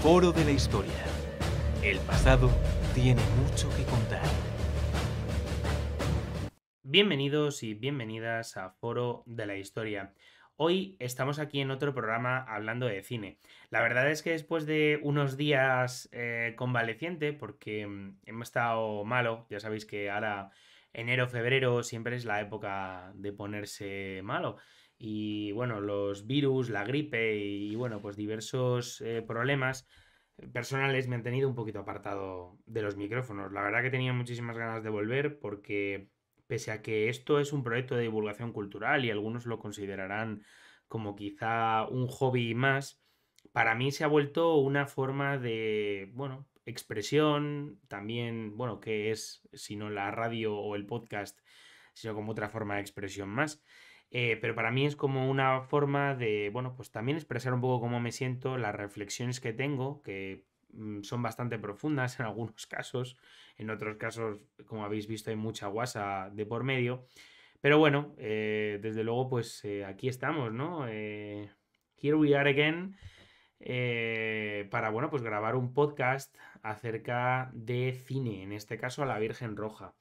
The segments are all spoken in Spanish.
Foro de la Historia. El pasado tiene mucho que contar. Bienvenidos y bienvenidas a Foro de la Historia. Hoy estamos aquí en otro programa hablando de cine. La verdad es que después de unos días convaleciente, porque hemos estado malo, ya sabéis que ahora enero, febrero siempre es la época de ponerse malo. Y bueno, los virus, la gripe y bueno, pues diversos problemas personales me han tenido un poquito apartado de los micrófonos. La verdad que tenía muchísimas ganas de volver porque pese a que esto es un proyecto de divulgación cultural y algunos lo considerarán como quizá un hobby más, para mí se ha vuelto una forma de, bueno, expresión, también, bueno, que es, si no la radio o el podcast, sino como otra forma de expresión más. Pero para mí es como una forma de, bueno, pues también expresar un poco cómo me siento, las reflexiones que tengo, que son bastante profundas en algunos casos, en otros casos, como habéis visto, hay mucha guasa de por medio. Pero bueno, desde luego, pues aquí estamos, ¿no? Here we are again. Para, bueno, pues grabar un podcast acerca de cine, en este caso a La Virgen Roja.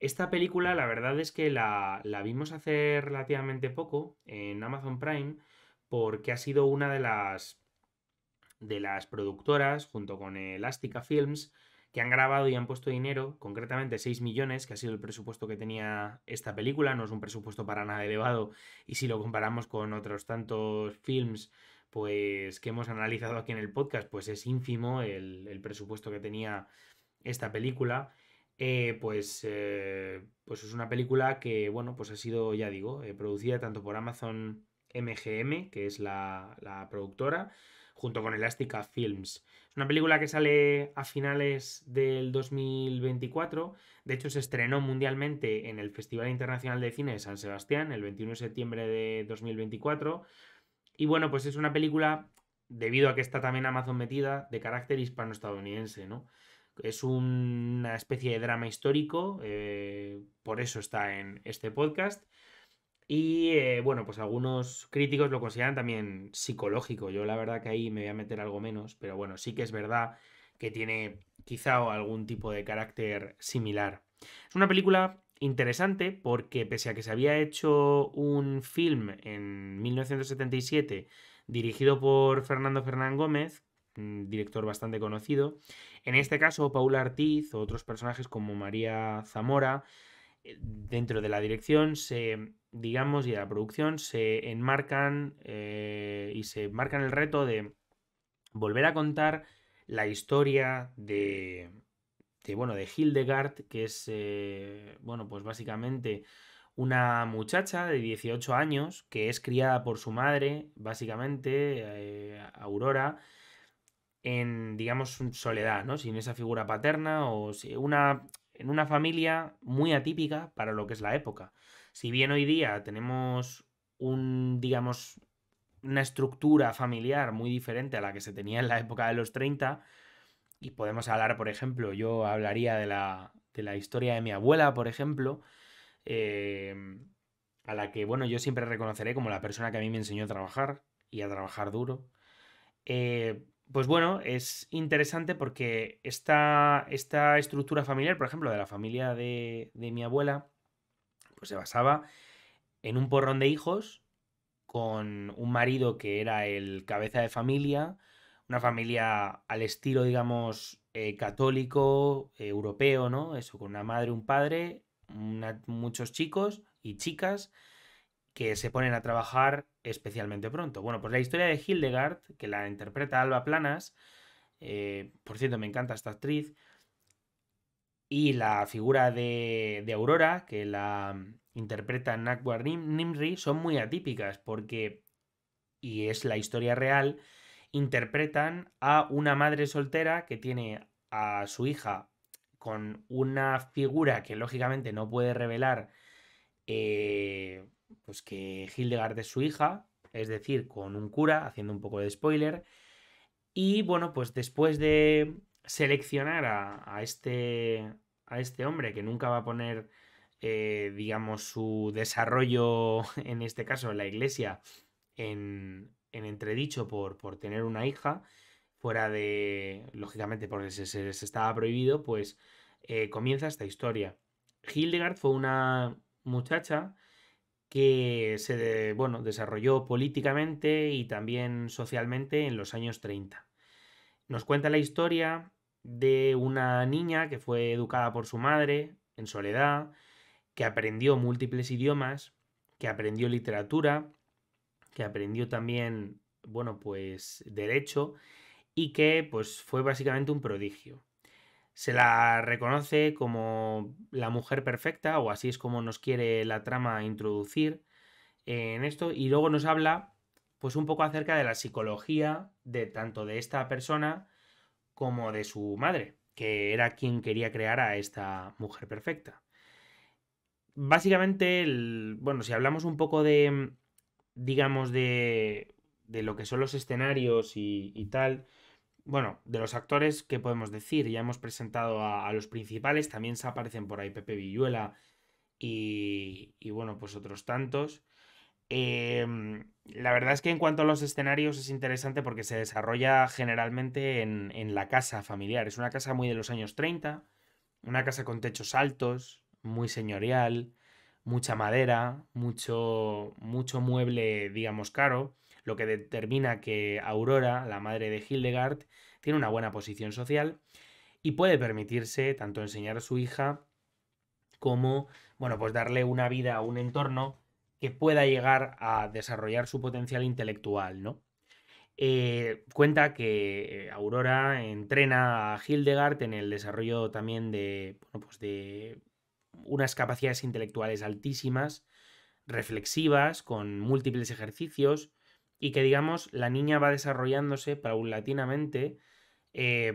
Esta película, la verdad es que la vimos hace relativamente poco en Amazon Prime, porque ha sido una de las productoras, junto con Elástica Films, que han grabado y han puesto dinero, concretamente 6 millones, que ha sido el presupuesto que tenía esta película. No es un presupuesto para nada elevado, y si lo comparamos con otros tantos films pues que hemos analizado aquí en el podcast, pues es ínfimo el presupuesto que tenía esta película. Pues es una película que, bueno, pues ha sido, ya digo, producida tanto por Amazon MGM, que es la productora, junto con Elastica Films. Es una película que sale a finales del 2024. De hecho, se estrenó mundialmente en el Festival Internacional de Cine de San Sebastián el 21 de septiembre de 2024. Y bueno, pues es una película, debido a que está también Amazon metida, de carácter hispano-estadounidense, ¿no? Es una especie de drama histórico, por eso está en este podcast. Y bueno, pues algunos críticos lo consideran también psicológico. Yo la verdad que ahí me voy a meter algo menos, pero bueno, sí que es verdad que tiene quizá algún tipo de carácter similar. Es una película interesante porque pese a que se había hecho un film en 1977 dirigido por Fernando Fernán Gómez, un director bastante conocido, en este caso Paula Ortiz o otros personajes como María Zamora dentro de la dirección se, digamos, y de la producción se enmarcan y se marcan el reto de volver a contar la historia bueno, de Hildegard, que es, bueno, pues básicamente una muchacha de 18 años que es criada por su madre, básicamente, Aurora, en, digamos, soledad, ¿no? Sin esa figura paterna o en una familia muy atípica para lo que es la época. Si bien hoy día tenemos digamos, una estructura familiar muy diferente a la que se tenía en la época de los 30 y podemos hablar, por ejemplo, yo hablaría de la historia de mi abuela, por ejemplo, eh, a la que, bueno, yo siempre reconoceré como la persona que a mí me enseñó a trabajar y a trabajar duro. Pues bueno, es interesante porque esta estructura familiar, por ejemplo, de la familia de mi abuela, pues se basaba en un porrón de hijos, con un marido que era el cabeza de familia, una familia al estilo, digamos, católico, europeo, ¿no? Eso, con una madre, un padre, muchos chicos y chicas que se ponen a trabajar especialmente pronto. Bueno, pues la historia de Hildegard, que la interpreta Alba Planas, por cierto, me encanta esta actriz, y la figura de Aurora, que la interpreta Nakwa Nimri, son muy atípicas porque, y es la historia real, interpretan a una madre soltera que tiene a su hija con una figura que lógicamente no puede revelar, eh, pues que Hildegard es su hija, es decir, con un cura, haciendo un poco de spoiler. Y bueno, pues después de seleccionar a este hombre que nunca va a poner, digamos, su desarrollo, en este caso en la iglesia, en entredicho por tener una hija, fuera de, lógicamente, porque se estaba prohibido, pues comienza esta historia. Hildegard fue una muchacha que bueno, desarrolló políticamente y también socialmente en los años 30. Nos cuenta la historia de una niña que fue educada por su madre en soledad, que aprendió múltiples idiomas, que aprendió literatura, que aprendió también, bueno, pues derecho y que pues fue básicamente un prodigio. Se la reconoce como la mujer perfecta, o así es como nos quiere la trama introducir en esto, y luego nos habla pues un poco acerca de la psicología de tanto de esta persona como de su madre, que era quien quería crear a esta mujer perfecta. Básicamente, bueno, si hablamos un poco de, digamos, de lo que son los escenarios y tal, bueno, de los actores, ¿qué podemos decir? Ya hemos presentado a los principales, también se aparecen por ahí Pepe Villuela y bueno, pues otros tantos. La verdad es que en cuanto a los escenarios es interesante porque se desarrolla generalmente en la casa familiar. Es una casa muy de los años 30, una casa con techos altos, muy señorial, mucha madera, mucho mueble, digamos, caro, lo que determina que Aurora, la madre de Hildegard, tiene una buena posición social y puede permitirse tanto enseñar a su hija como, bueno, pues darle una vida a un entorno que pueda llegar a desarrollar su potencial intelectual, ¿no? Cuenta que Aurora entrena a Hildegard en el desarrollo también de, bueno, pues de unas capacidades intelectuales altísimas, reflexivas, con múltiples ejercicios, y que, digamos, la niña va desarrollándose paulatinamente,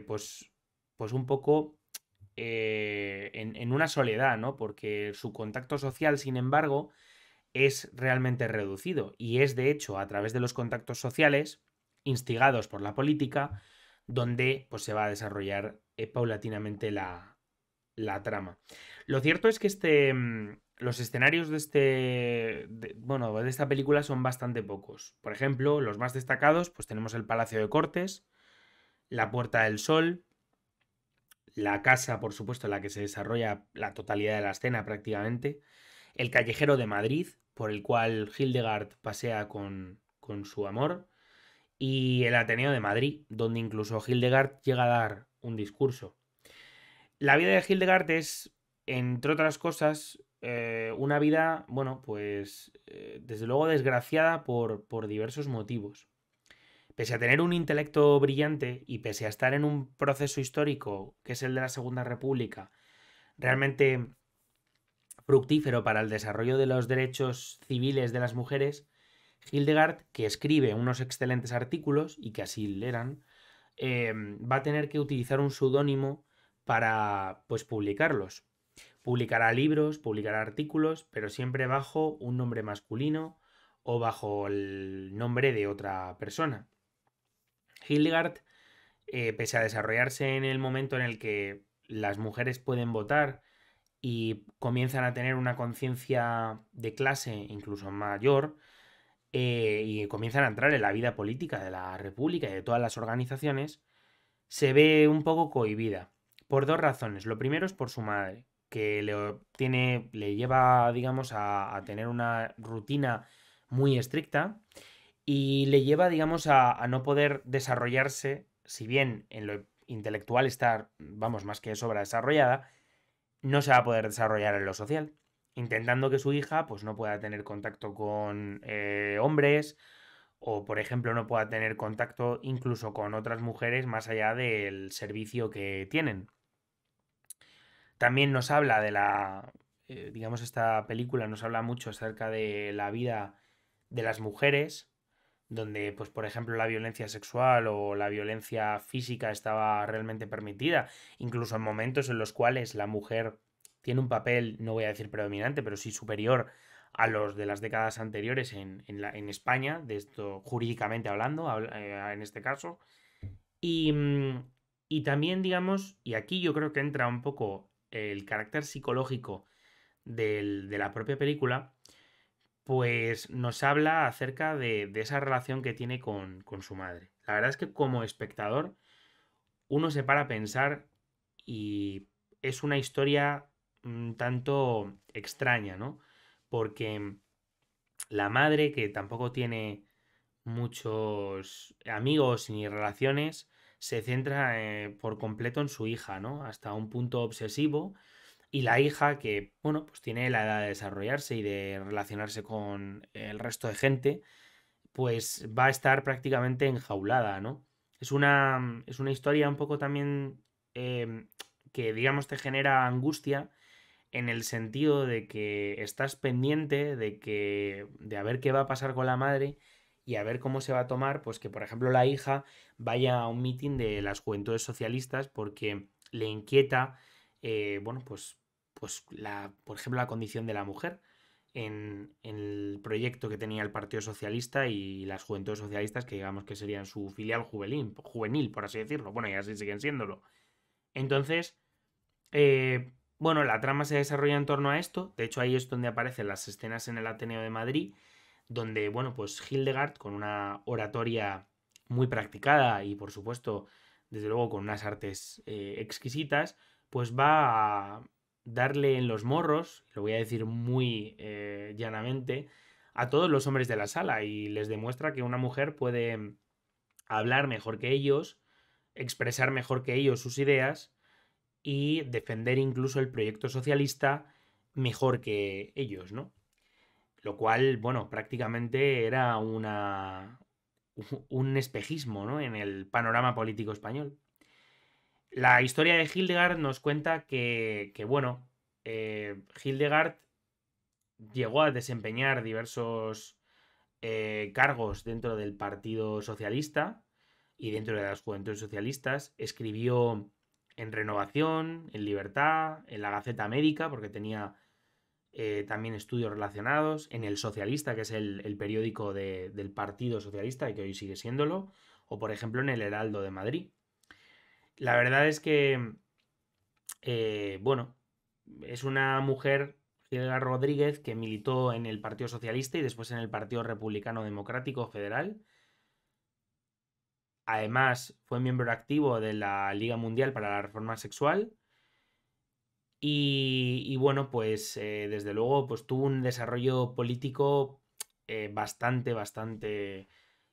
pues, pues un poco en una soledad, ¿no? Porque su contacto social, sin embargo, es realmente reducido y es de hecho a través de los contactos sociales instigados por la política donde pues, se va a desarrollar paulatinamente la trama. Lo cierto es que los escenarios bueno, de esta película son bastante pocos. Por ejemplo, los más destacados, pues tenemos el Palacio de Cortes, la Puerta del Sol, la casa, por supuesto, en la que se desarrolla la totalidad de la escena prácticamente, el Callejero de Madrid, por el cual Hildegard pasea con su amor, y el Ateneo de Madrid, donde incluso Hildegard llega a dar un discurso. La vida de Hildegard es, entre otras cosas, una vida, bueno, pues desde luego desgraciada por diversos motivos. Pese a tener un intelecto brillante y pese a estar en un proceso histórico que es el de la Segunda República, realmente fructífero para el desarrollo de los derechos civiles de las mujeres, Hildegard, que escribe unos excelentes artículos y que así eran, va a tener que utilizar un seudónimo para pues publicarlos. Publicará libros, publicará artículos, pero siempre bajo un nombre masculino o bajo el nombre de otra persona. Hildegard, pese a desarrollarse en el momento en el que las mujeres pueden votar y comienzan a tener una conciencia de clase incluso mayor, y comienzan a entrar en la vida política de la República y de todas las organizaciones, se ve un poco cohibida. Por dos razones. Lo primero es por su madre, que le lleva, digamos, a tener una rutina muy estricta y le lleva, digamos, a no poder desarrollarse, si bien en lo intelectual está, vamos, más que sobra desarrollada, no se va a poder desarrollar en lo social, intentando que su hija pues no pueda tener contacto con hombres o por ejemplo no pueda tener contacto incluso con otras mujeres más allá del servicio que tienen. También nos habla digamos, esta película nos habla mucho acerca de la vida de las mujeres, donde, pues, por ejemplo, la violencia sexual o la violencia física estaba realmente permitida, incluso en momentos en los cuales la mujer tiene un papel, no voy a decir predominante, pero sí superior a los de las décadas anteriores en España, de esto jurídicamente hablando, en este caso. Y, y también, digamos, y aquí yo creo que entra un poco el carácter psicológico de la propia película, pues nos habla acerca de esa relación que tiene con su madre. La verdad es que como espectador uno se para a pensar y es una historia un tanto extraña, ¿no? Porque la madre, que tampoco tiene muchos amigos ni relaciones, se centra por completo en su hija, ¿no? Hasta un punto obsesivo. Y la hija, que, bueno, pues tiene la edad de desarrollarse y de relacionarse con el resto de gente, pues va a estar prácticamente enjaulada, ¿no? Es una historia un poco también eh, que, digamos, te genera angustia en el sentido de que estás pendiente de a ver qué va a pasar con la madre y a ver cómo se va a tomar, pues que por ejemplo la hija vaya a un mitin de las Juventudes Socialistas porque le inquieta, bueno, por ejemplo, la condición de la mujer en el proyecto que tenía el Partido Socialista y las Juventudes Socialistas, que digamos que serían su filial juvenil, por así decirlo. Bueno, y así siguen siéndolo. Entonces, bueno, la trama se desarrolla en torno a esto. De hecho, ahí es donde aparecen las escenas en el Ateneo de Madrid, donde, bueno, pues Hildegard, con una oratoria muy practicada y, por supuesto, desde luego con unas artes exquisitas, pues va a darle en los morros, lo voy a decir muy llanamente, a todos los hombres de la sala y les demuestra que una mujer puede hablar mejor que ellos, expresar mejor que ellos sus ideas y defender incluso el proyecto socialista mejor que ellos, ¿no? Lo cual, bueno, prácticamente era un espejismo, ¿no? En el panorama político español. La historia de Hildegard nos cuenta que bueno, Hildegard llegó a desempeñar diversos cargos dentro del Partido Socialista y dentro de las Juventudes Socialistas. Escribió en Renovación, en Libertad, en la Gaceta Médica, porque tenía también estudios relacionados, en El Socialista, que es el periódico del Partido Socialista y que hoy sigue siéndolo, o por ejemplo en El Heraldo de Madrid. La verdad es que, bueno, es una mujer, Gilda Rodríguez, que militó en el Partido Socialista y después en el Partido Republicano Democrático Federal. Además, fue miembro activo de la Liga Mundial para la Reforma Sexual. Y bueno, pues desde luego, pues tuvo un desarrollo político bastante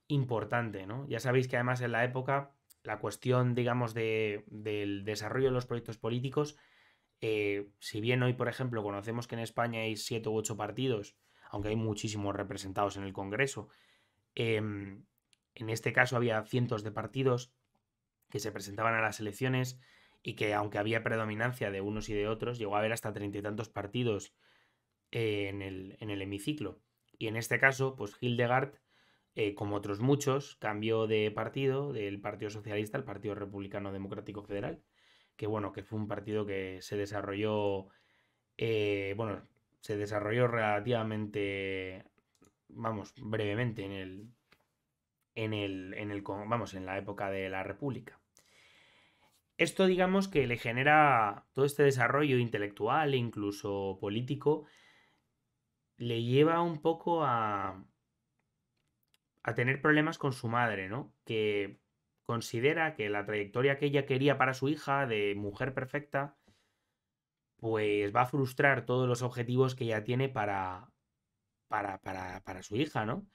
importante, ¿no? Ya sabéis que además en la época la cuestión, digamos, del desarrollo de los proyectos políticos, si bien hoy, por ejemplo, conocemos que en España hay 7 u 8 partidos, aunque hay muchísimos representados en el Congreso, em, en este caso había cientos de partidos que se presentaban a las elecciones y que aunque había predominancia de unos y de otros, llegó a haber hasta 30 y tantos partidos en el hemiciclo. Y en este caso, pues Hildegard, como otros muchos, cambió de partido, del Partido Socialista al Partido Republicano Democrático Federal, que bueno, que fue un partido que se desarrolló, bueno, se desarrolló relativamente, vamos, brevemente vamos, en la época de la República. Esto, digamos, que le genera todo este desarrollo intelectual e incluso político, le lleva un poco a tener problemas con su madre, ¿no? Que considera que la trayectoria que ella quería para su hija de mujer perfecta, pues va a frustrar todos los objetivos que ella tiene para su hija, ¿no?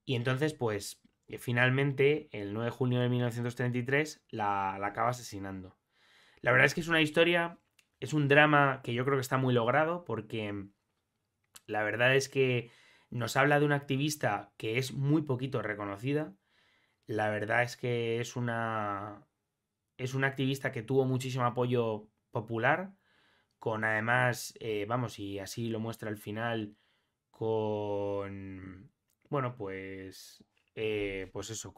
Y entonces, pues, finalmente, el 9 de junio de 1933, la acaba asesinando. La verdad es que es una historia, es un drama que yo creo que está muy logrado porque la verdad es que nos habla de una activista que es muy poquito reconocida. La verdad es que es una activista que tuvo muchísimo apoyo popular, con además, vamos, y así lo muestra al final, con, bueno, pues eso,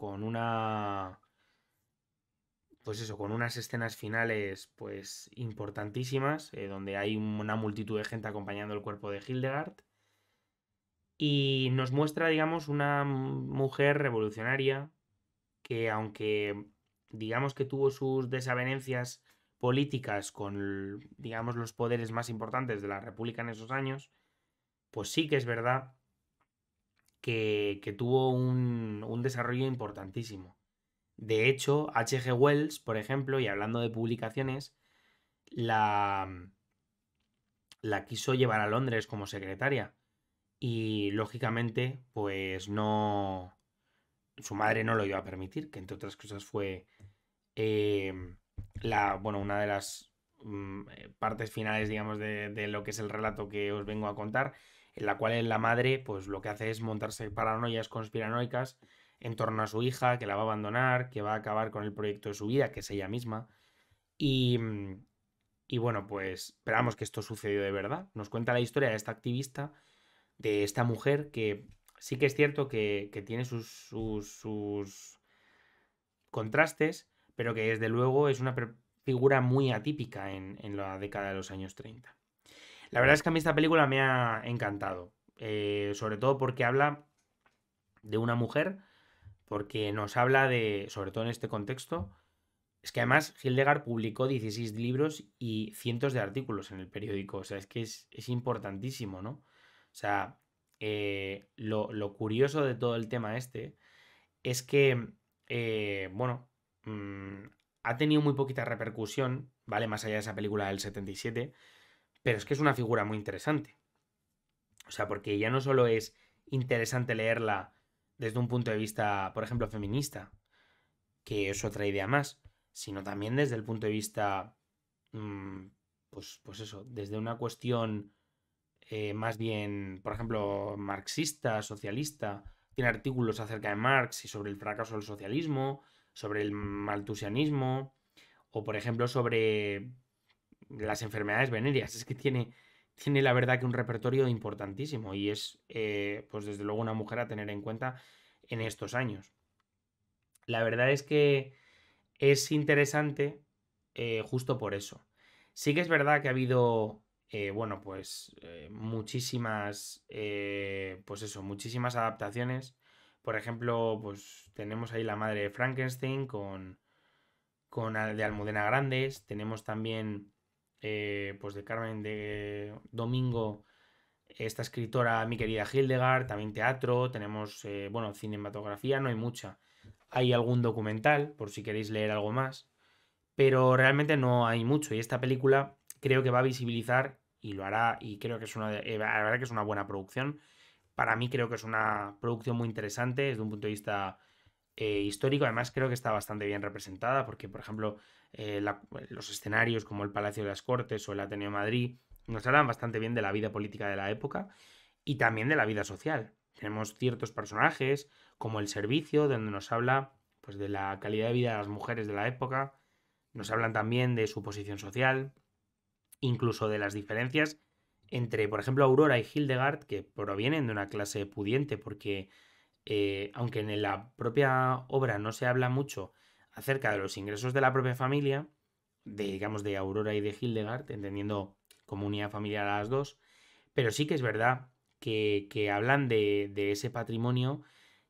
pues eso, con unas escenas finales, pues importantísimas, donde hay una multitud de gente acompañando el cuerpo de Hildegard. Y nos muestra, digamos, una mujer revolucionaria que aunque digamos que tuvo sus desavenencias políticas con, digamos, los poderes más importantes de la República en esos años, pues sí que es verdad que tuvo un desarrollo importantísimo. De hecho, H.G. Wells, por ejemplo, y hablando de publicaciones, la, la quiso llevar a Londres como secretaria. Y lógicamente, pues no. Su madre no lo iba a permitir, que entre otras cosas fue eh, bueno, una de las partes finales, digamos, de lo que es el relato que os vengo a contar, en la cual la madre, pues lo que hace es montarse paranoias conspiranoicas en torno a su hija, que la va a abandonar, que va a acabar con el proyecto de su vida, que es ella misma. Y, y bueno, pues esperamos que esto sucedió de verdad. Nos cuenta la historia de esta activista, de esta mujer que sí que es cierto que tiene sus contrastes, pero que desde luego es una figura muy atípica en la década de los años 30. La verdad es que a mí esta película me ha encantado, sobre todo porque habla de una mujer, porque nos habla de, sobre todo en este contexto, es que además Hildegard publicó 16 libros y cientos de artículos en el periódico, o sea, es que es importantísimo, ¿no? O sea, lo curioso de todo el tema este es que, bueno, mm, ha tenido muy poquita repercusión, ¿vale? Más allá de esa película del 77, pero es que es una figura muy interesante. O sea, porque ya no solo es interesante leerla desde un punto de vista, por ejemplo, feminista, que es otra idea más, sino también desde el punto de vista, mm, pues eso, desde una cuestión más bien, por ejemplo, marxista, socialista. Tiene artículos acerca de Marx y sobre el fracaso del socialismo, sobre el maltusianismo, o por ejemplo sobre las enfermedades venéreas. Es que tiene la verdad que un repertorio importantísimo y es, pues desde luego, una mujer a tener en cuenta en estos años. La verdad es que es interesante justo por eso. Sí que es verdad que ha habido, bueno, pues muchísimas, pues eso, muchísimas adaptaciones. Por ejemplo, pues tenemos ahí La madre de Frankenstein de Almudena Grandes. Tenemos también, pues de Carmen de Domingo, esta escritora, mi querida Hildegard. También teatro. Tenemos, bueno, cinematografía, no hay mucha. Hay algún documental, por si queréis leer algo más, pero realmente no hay mucho. Y esta película creo que va a visibilizar y lo hará, y creo que es la verdad que es una buena producción. Para mí creo que es una producción muy interesante desde un punto de vista histórico. Además creo que está bastante bien representada porque, por ejemplo, los escenarios como el Palacio de las Cortes o el Ateneo de Madrid nos hablan bastante bien de la vida política de la época y también de la vida social. Tenemos ciertos personajes como El Servicio, donde nos habla pues de la calidad de vida de las mujeres de la época. Nos hablan también de su posición social, incluso de las diferencias entre, por ejemplo, Aurora y Hildegard, que provienen de una clase pudiente, porque aunque en la propia obra no se habla mucho acerca de los ingresos de la propia familia, digamos, de Aurora y de Hildegard, entendiendo como unidad familiar a las dos, pero sí que es verdad que hablan de ese patrimonio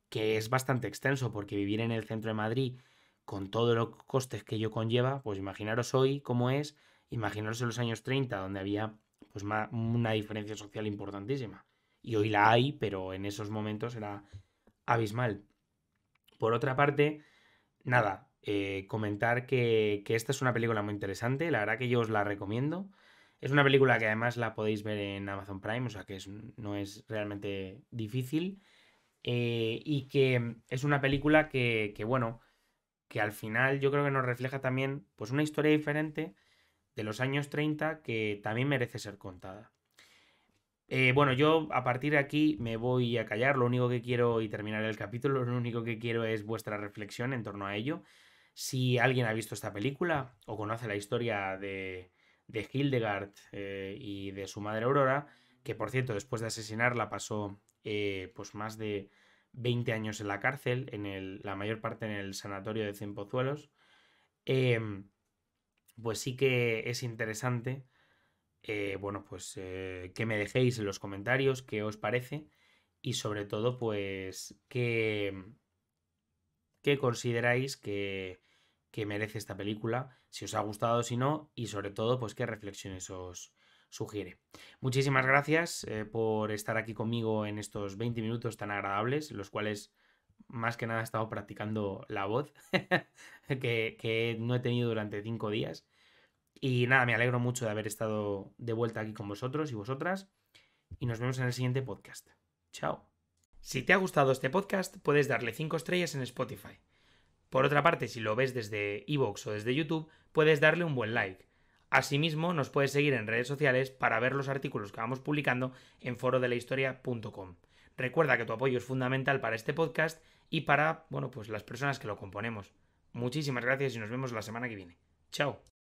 que es bastante extenso, porque vivir en el centro de Madrid con todos los costes que ello conlleva, pues imaginaros hoy cómo es, imaginaros en los años 30 donde había pues una diferencia social importantísima. Y hoy la hay, pero en esos momentos era abismal. Por otra parte, nada, comentar que esta es una película muy interesante, la verdad que yo os la recomiendo. Es una película que además la podéis ver en Amazon Prime, o sea que no es realmente difícil. Y que es una película bueno, que al final yo creo que nos refleja también pues una historia diferente de los años 30 que también merece ser contada. Bueno, yo a partir de aquí me voy a callar. Lo único que quiero, y terminar el capítulo, lo único que quiero es vuestra reflexión en torno a ello. Si alguien ha visto esta película o conoce la historia de Hildegard y de su madre Aurora, que por cierto, después de asesinarla pasó pues más de 20 años en la cárcel, la mayor parte en el sanatorio de Cienpozuelos, pues sí que es interesante, bueno, pues que me dejéis en los comentarios qué os parece y sobre todo, pues, qué consideráis que merece esta película, si os ha gustado o si no, y sobre todo, pues, qué reflexiones sugiere. Muchísimas gracias por estar aquí conmigo en estos 20 minutos tan agradables, los cuales más que nada he estado practicando la voz que no he tenido durante 5 días. Y nada, me alegro mucho de haber estado de vuelta aquí con vosotros y vosotras. Y nos vemos en el siguiente podcast. Chao. Si te ha gustado este podcast, puedes darle 5 estrellas en Spotify. Por otra parte, si lo ves desde iVoox o desde YouTube, puedes darle un buen like. Asimismo, nos puedes seguir en redes sociales para ver los artículos que vamos publicando en forodelahistoria.com. Recuerda que tu apoyo es fundamental para este podcast y para, bueno, pues las personas que lo componemos. Muchísimas gracias y nos vemos la semana que viene. Chao.